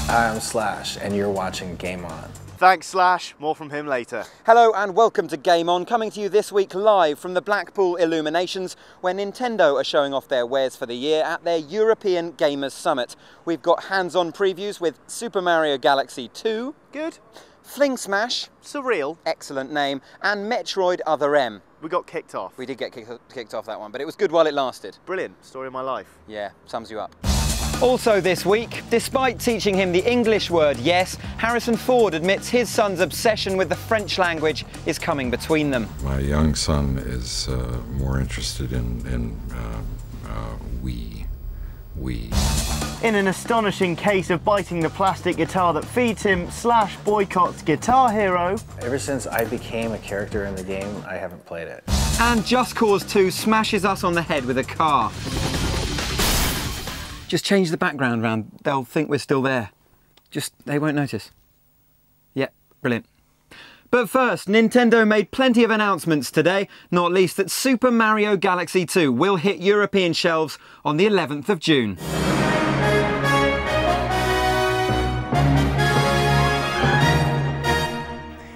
I'm Slash, and you're watching Game On. Thanks, Slash. More from him later. Hello and welcome to Game On, coming to you this week live from the Blackpool Illuminations, where Nintendo are showing off their wares for the year at their European Gamers Summit. We've got hands-on previews with Super Mario Galaxy 2. Good. Fling Smash. Surreal. Excellent name. And Metroid Other M. We got kicked off. We did get kicked off that one, but it was good while it lasted. Brilliant. Story of my life. Yeah, sums you up. Also this week, despite teaching him the English word yes, Harrison Ford admits his son's obsession with the French language is coming between them. My young son is more interested in we. In an astonishing case of biting the plastic guitar that feeds him, Slash boycotts Guitar Hero. Ever since I became a character in the game, I haven't played it. And Just Cause 2 smashes us on the head with a car. Just change the background round, they'll think we're still there. They won't notice. Yep, brilliant. But first, Nintendo made plenty of announcements today, not least that Super Mario Galaxy 2 will hit European shelves on the 11th of June.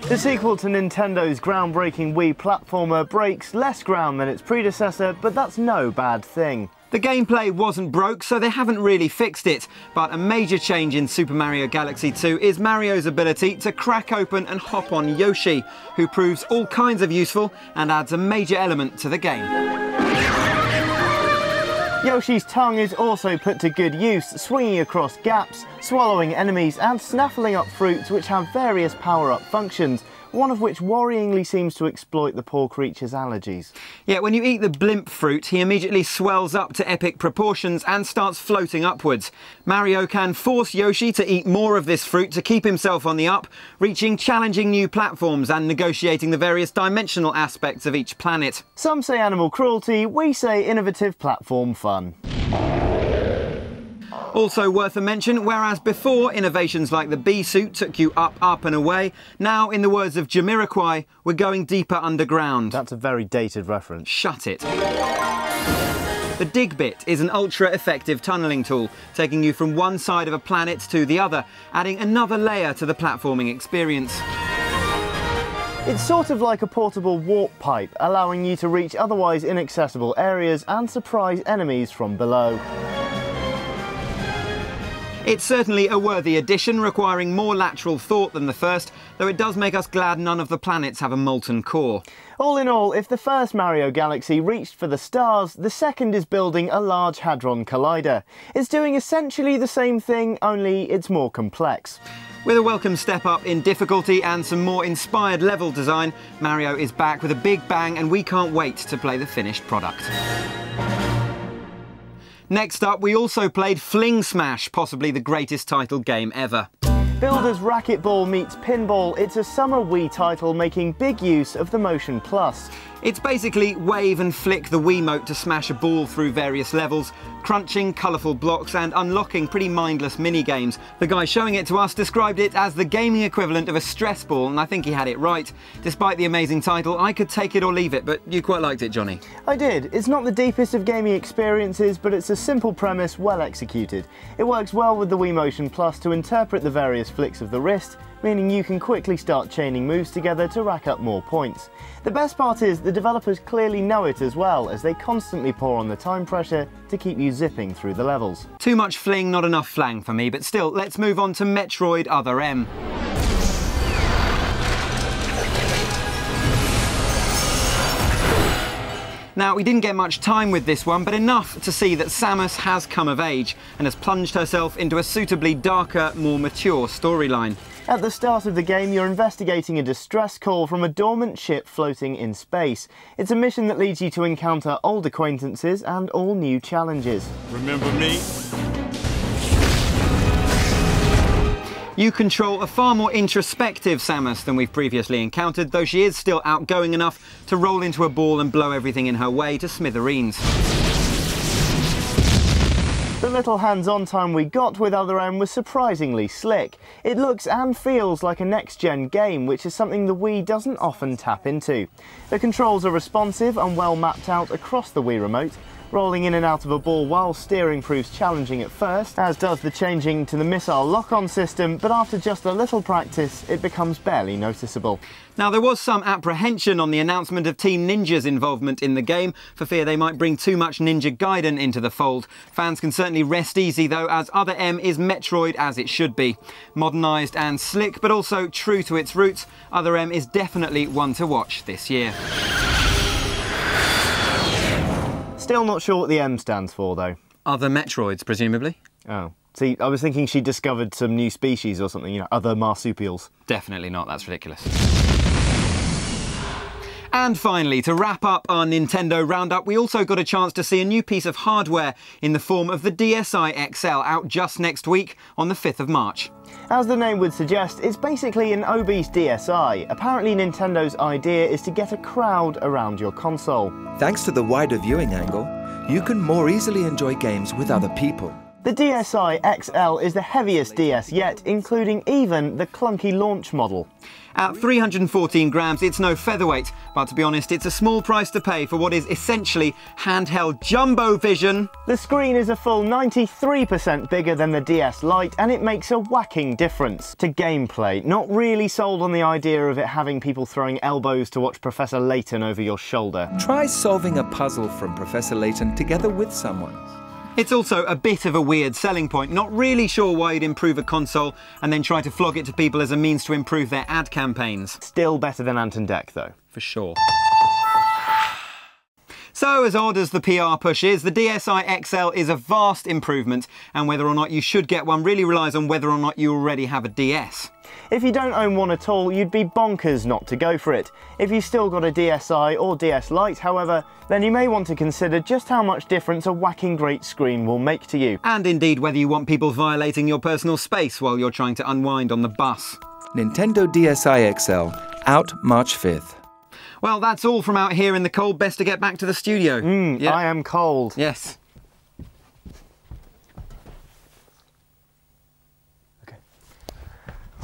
The sequel to Nintendo's groundbreaking Wii platformer breaks less ground than its predecessor, but that's no bad thing. The gameplay wasn't broke, so they haven't really fixed it. But a major change in Super Mario Galaxy 2 is Mario's ability to crack open and hop on Yoshi, who proves all kinds of useful and adds a major element to the game. Yoshi's tongue is also put to good use, swinging across gaps, swallowing enemies and snaffling up fruits which have various power-up functions, one of which worryingly seems to exploit the poor creature's allergies. Yeah, when you eat the blimp fruit, he immediately swells up to epic proportions and starts floating upwards. Mario can force Yoshi to eat more of this fruit to keep himself on the up, reaching challenging new platforms and negotiating the various dimensional aspects of each planet. Some say animal cruelty, we say innovative platform fun. Also worth a mention, whereas before innovations like the bee suit took you up, up and away, now in the words of Jamiroquai, we're going deeper underground. That's a very dated reference. Shut it. The dig bit is an ultra-effective tunnelling tool, taking you from one side of a planet to the other, adding another layer to the platforming experience. It's sort of like a portable warp pipe, allowing you to reach otherwise inaccessible areas and surprise enemies from below. It's certainly a worthy addition, requiring more lateral thought than the first, though it does make us glad none of the planets have a molten core. All in all, if the first Mario Galaxy reached for the stars, the second is building a Large Hadron Collider. It's doing essentially the same thing, only it's more complex. With a welcome step up in difficulty and some more inspired level design, Mario is back with a big bang and we can't wait to play the finished product. Next up, we also played Fling Smash, possibly the greatest title game ever. Billed as Racquetball meets Pinball, it's a summer Wii title making big use of the Motion Plus. It's basically wave and flick the Wiimote to smash a ball through various levels, crunching colourful blocks and unlocking pretty mindless mini-games. The guy showing it to us described it as the gaming equivalent of a stress ball, and I think he had it right. Despite the amazing title, I could take it or leave it, but you quite liked it, Johnny. I did. It's not the deepest of gaming experiences, but it's a simple premise well executed. It works well with the Wii Motion Plus to interpret the various flicks of the wrist, meaning you can quickly start chaining moves together to rack up more points. The best part is the developers clearly know it as well, as they constantly pour on the time pressure to keep you zipping through the levels. Too much fling, not enough flang for me, but still, let's move on to Metroid Other M. Now, we didn't get much time with this one, but enough to see that Samus has come of age and has plunged herself into a suitably darker, more mature storyline. At the start of the game, you're investigating a distress call from a dormant ship floating in space. It's a mission that leads you to encounter old acquaintances and all new challenges. Remember me? You control a far more introspective Samus than we've previously encountered, though she is still outgoing enough to roll into a ball and blow everything in her way to smithereens. The little hands-on time we got with Other M was surprisingly slick. It looks and feels like a next-gen game, which is something the Wii doesn't often tap into. The controls are responsive and well mapped out across the Wii Remote, Rolling in and out of a ball while steering proves challenging at first, as does the changing to the missile lock-on system, but after just a little practice, it becomes barely noticeable. Now, there was some apprehension on the announcement of Team Ninja's involvement in the game, for fear they might bring too much Ninja Gaiden into the fold. Fans can certainly rest easy though, as Other M is Metroid as it should be. Modernised and slick, but also true to its roots, Other M is definitely one to watch this year. Still not sure what the M stands for though. Other Metroids, presumably? Oh. See, I was thinking she discovered some new species or something, you know, other marsupials. Definitely not, that's ridiculous. And finally, to wrap up our Nintendo roundup, we also got a chance to see a new piece of hardware in the form of the Dsixl out just next week on the 5th of March. As the name would suggest, it's basically an obese DSi. Apparently Nintendo's idea is to get a crowd around your console. Thanks to the wider viewing angle, you can more easily enjoy games with other people. The Dsixl is the heaviest DS yet, including even the clunky launch model. At 314 grams, it's no featherweight, but to be honest, it's a small price to pay for what is essentially handheld jumbo vision. The screen is a full 93% bigger than the DS Lite, and it makes a whacking difference to gameplay. Not really sold on the idea of it having people throwing elbows to watch Professor Layton over your shoulder. Try solving a puzzle from Professor Layton together with someone. It's also a bit of a weird selling point. Not really sure why you'd improve a console and then try to flog it to people as a means to improve their ad campaigns. Still better than Ant and Dec though. For sure. So, as odd as the PR push is, the Dsixl is a vast improvement, and whether or not you should get one really relies on whether or not you already have a DS. If you don't own one at all, you'd be bonkers not to go for it. If you've still got a DSi or DS Lite, however, then you may want to consider just how much difference a whacking great screen will make to you. And indeed whether you want people violating your personal space while you're trying to unwind on the bus. Nintendo Dsixl, out March 5th. Well, that's all from out here in the cold. Best to get back to the studio. Yep. I am cold. Yes. Okay.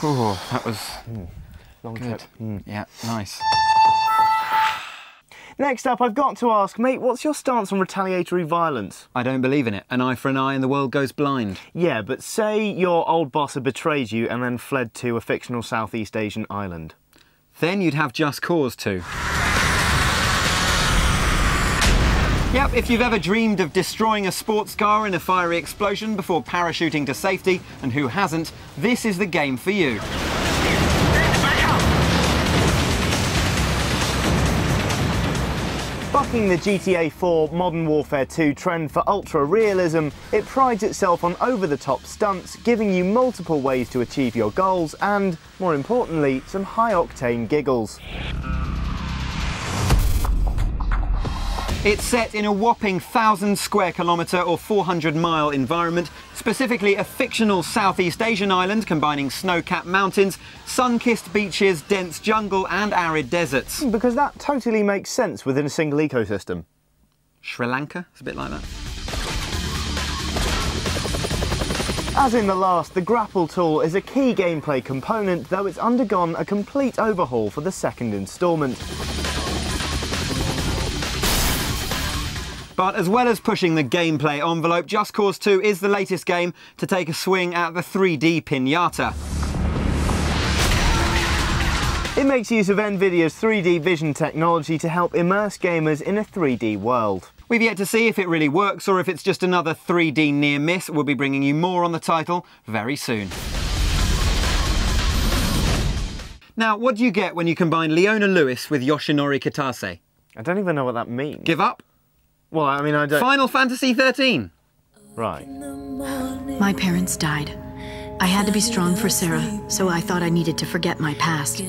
Oh, that was long good. trip. Yeah, nice. Next up, I've got to ask, mate, what's your stance on retaliatory violence? I don't believe in it. An eye for an eye and the world goes blind. Yeah, but say your old boss had betrayed you and then fled to a fictional Southeast Asian island. Then you'd have just cause to. Yep, if you've ever dreamed of destroying a sports car in a fiery explosion before parachuting to safety, and who hasn't, this is the game for you. Bucking the GTA 4 Modern Warfare 2 trend for ultra-realism, it prides itself on over-the-top stunts, giving you multiple ways to achieve your goals and, more importantly, some high-octane giggles. It's set in a whopping 1,000 square kilometre or 400-mile environment, specifically a fictional Southeast Asian island combining snow-capped mountains, sun-kissed beaches, dense jungle and arid deserts. Because that totally makes sense within a single ecosystem. Sri Lanka? It's a bit like that. As in the last, the grapple tool is a key gameplay component, though it's undergone a complete overhaul for the second instalment. But as well as pushing the gameplay envelope, Just Cause 2 is the latest game to take a swing at the 3D pinata. It makes use of Nvidia's 3D vision technology to help immerse gamers in a 3D world. We've yet to see if it really works or if it's just another 3D near miss. We'll be bringing you more on the title very soon. Now, what do you get when you combine Leona Lewis with Yoshinori Kitase? I don't even know what that means. Give up? Well, I mean, I don't... Final Fantasy 13. Right. My parents died. I had to be strong for Sarah, so I thought I needed to forget my past.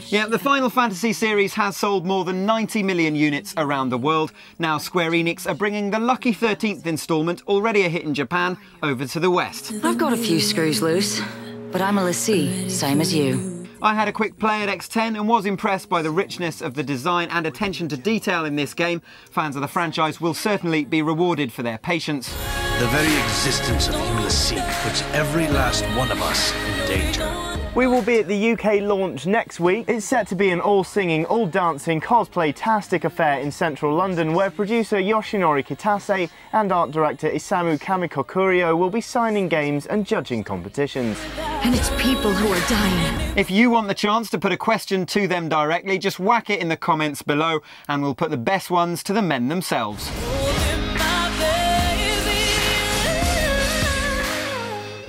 Yeah, the Final Fantasy series has sold more than 90 million units around the world. Now Square Enix are bringing the lucky 13th instalment, already a hit in Japan, over to the West. I've got a few screws loose, but I'm a lessee, same as you. I had a quick play at X10 and was impressed by the richness of the design and attention to detail in this game. Fans of the franchise will certainly be rewarded for their patience. The very existence of you, lessee, puts every last one of us in danger. We will be at the UK launch next week. It's set to be an all-singing, all-dancing, cosplay-tastic affair in central London where producer Yoshinori Kitase and art director Isamu Kamikokurio will be signing games and judging competitions. And it's people who are dying. If you want the chance to put a question to them directly, just whack it in the comments below and we'll put the best ones to the men themselves.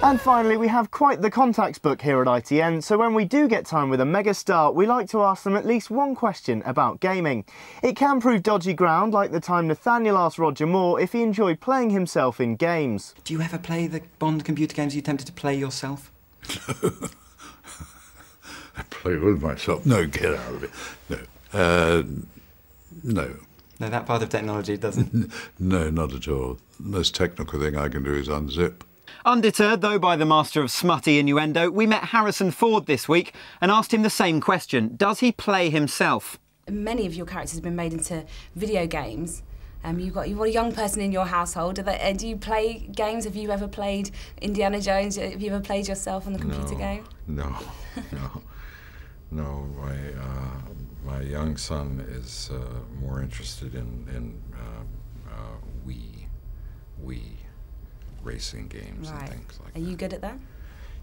And finally, we have quite the contacts book here at ITN, so when we do get time with a megastar, we like to ask them at least one question about gaming. It can prove dodgy ground, like the time Nathaniel asked Roger Moore if he enjoyed playing himself in games. Do you ever play the Bond computer games you attempted to play yourself? No. I play with myself. No, get out of it. No. No. No, that part of technology doesn't. No, not at all. The most technical thing I can do is unzip. Undeterred, though, by the master of smutty innuendo, we met Harrison Ford this week and asked him the same question. Does he play himself? Many of your characters have been made into video games. You've got a young person in your household. Do you play games? Have you ever played Indiana Jones? Have you ever played yourself on the computer game? No. My young son is more interested in Wii racing games and things like that. Are you good at that?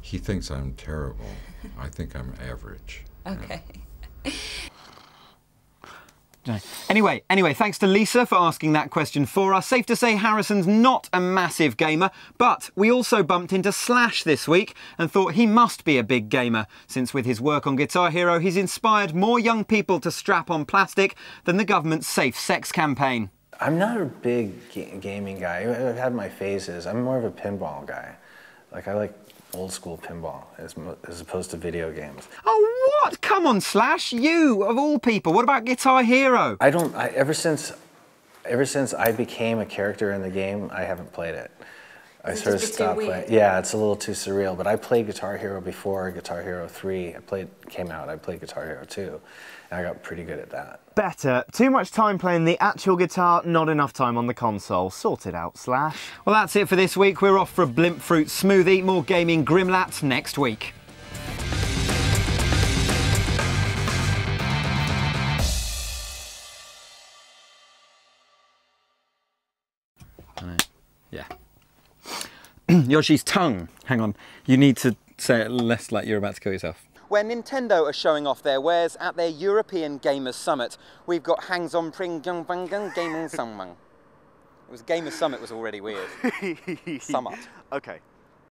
He thinks I'm terrible. I think I'm average. Okay. Anyway, thanks to Lisa for asking that question for us. Safe to say Harrison's not a massive gamer, but we also bumped into Slash this week and thought he must be a big gamer, since with his work on Guitar Hero, he's inspired more young people to strap on plastic than the government's safe sex campaign. I'm not a big gaming guy. I've had my phases. I'm more of a pinball guy. Like, I like old school pinball as opposed to video games. Oh, what? Come on, Slash. You, of all people. What about Guitar Hero? Ever since I became a character in the game, I haven't played it. I sort of stopped playing. Yeah, it's a little too surreal. But I played Guitar Hero before Guitar Hero 3 came out. I played Guitar Hero 2, and I got pretty good at that. Better. Too much time playing the actual guitar, not enough time on the console. Sort it out, Slash. Well, that's it for this week. We're off for a blimp fruit smoothie. More gaming grimlaps next week. Yeah. Yoshi's tongue. Hang on. You need to say it less like you're about to kill yourself. Where Nintendo are showing off their wares at their European Gamers Summit, we've got hangs-on pring gaming summit. It was Gamers Summit was already weird. Summit. Okay.